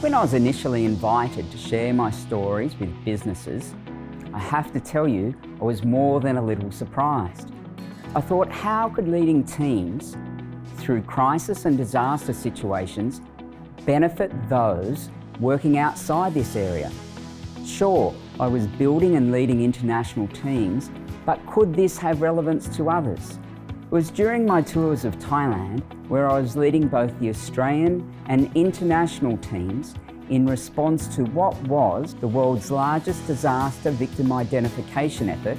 When I was initially invited to share my stories with businesses, I have to tell you, I was more than a little surprised. I thought, how could leading teams through crisis and disaster situations benefit those working outside this area? Sure, I was building and leading international teams, but could this have relevance to others? It was during my tours of Thailand where I was leading both the Australian and international teams in response to what was the world's largest disaster victim identification effort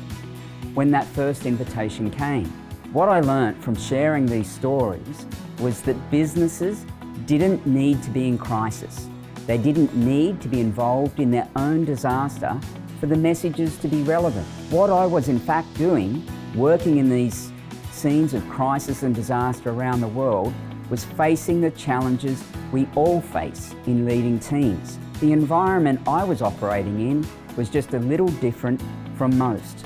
when that first invitation came. What I learnt from sharing these stories was that businesses didn't need to be in crisis. They didn't need to be involved in their own disaster for the messages to be relevant. What I was in fact doing, working in these scenes of crisis and disaster around the world, was facing the challenges we all face in leading teams. The environment I was operating in was just a little different from most.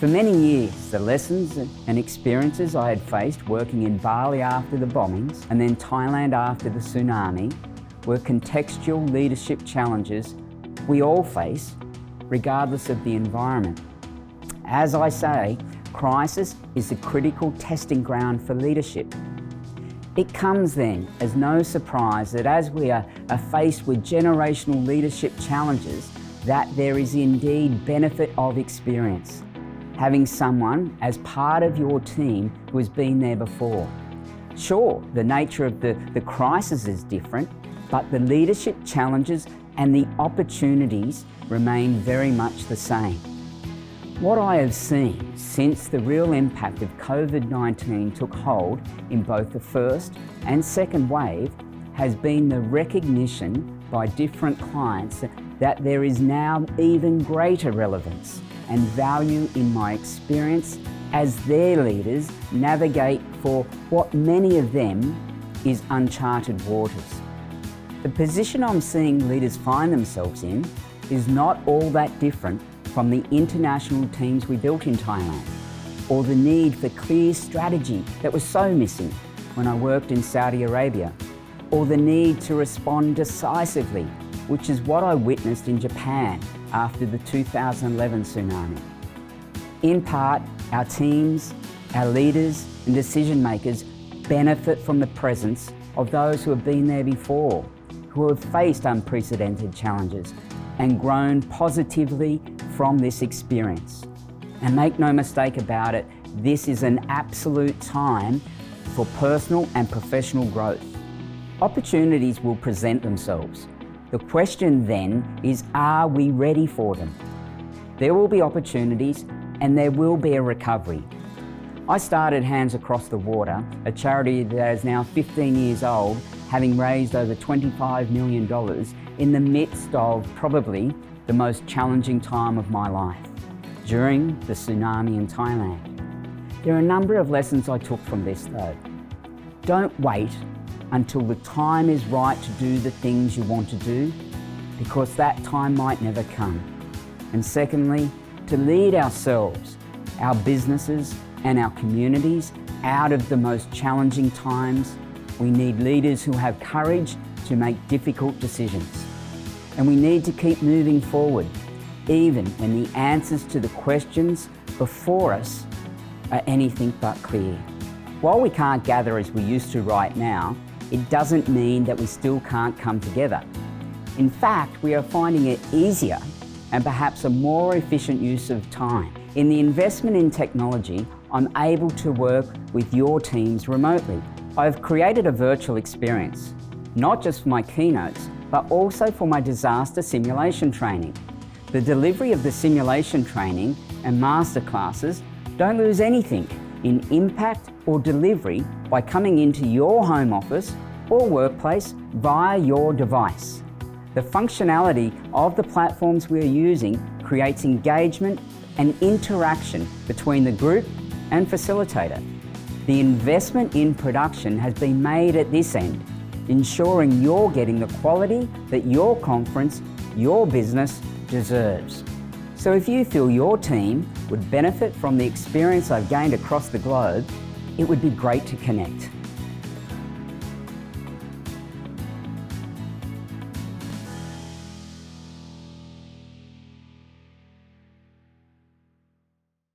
For many years, the lessons and experiences I had faced working in Bali after the bombings and then Thailand after the tsunami were contextual leadership challenges we all face, regardless of the environment. As I say, crisis is the critical testing ground for leadership. It comes then as no surprise that as we are faced with generational leadership challenges, that there is indeed benefit of experience. Having someone as part of your team who has been there before. Sure, the nature of the crisis is different, but the leadership challenges and the opportunities remain very much the same. What I have seen since the real impact of COVID-19 took hold in both the first and second wave has been the recognition by different clients that there is now even greater relevance and value in my experience as their leaders navigate for what many of them is uncharted waters. The position I'm seeing leaders find themselves in is not all that different from the international teams we built in Thailand, or the need for clear strategy that was so missing when I worked in Saudi Arabia, or the need to respond decisively, which is what I witnessed in Japan after the 2011 tsunami. In part, our teams, our leaders and decision makers benefit from the presence of those who have been there before, who have faced unprecedented challenges and grown positively from this experience. And make no mistake about it, this is an absolute time for personal and professional growth. Opportunities will present themselves. The question then is, are we ready for them? There will be opportunities and there will be a recovery. I started Hands Across the Water, a charity that is now 15 years old, having raised over $25 million in the midst of probably the most challenging time of my life, during the tsunami in Thailand. There are a number of lessons I took from this though. Don't wait until the time is right to do the things you want to do, because that time might never come. And secondly, to lead ourselves, our businesses and our communities out of the most challenging times, we need leaders who have courage to make difficult decisions. And we need to keep moving forward, even when the answers to the questions before us are anything but clear. While we can't gather as we used to right now, it doesn't mean that we still can't come together. In fact, we are finding it easier and perhaps a more efficient use of time. In the investment in technology, I'm able to work with your teams remotely. I've created a virtual experience, not just for my keynotes, but also for my disaster simulation training. The delivery of the simulation training and masterclasses don't lose anything in impact or delivery by coming into your home office or workplace via your device. The functionality of the platforms we are using creates engagement and interaction between the group and facilitator. The investment in production has been made at this end, ensuring you're getting the quality that your conference, your business deserves. So if you feel your team would benefit from the experience I've gained across the globe, it would be great to connect.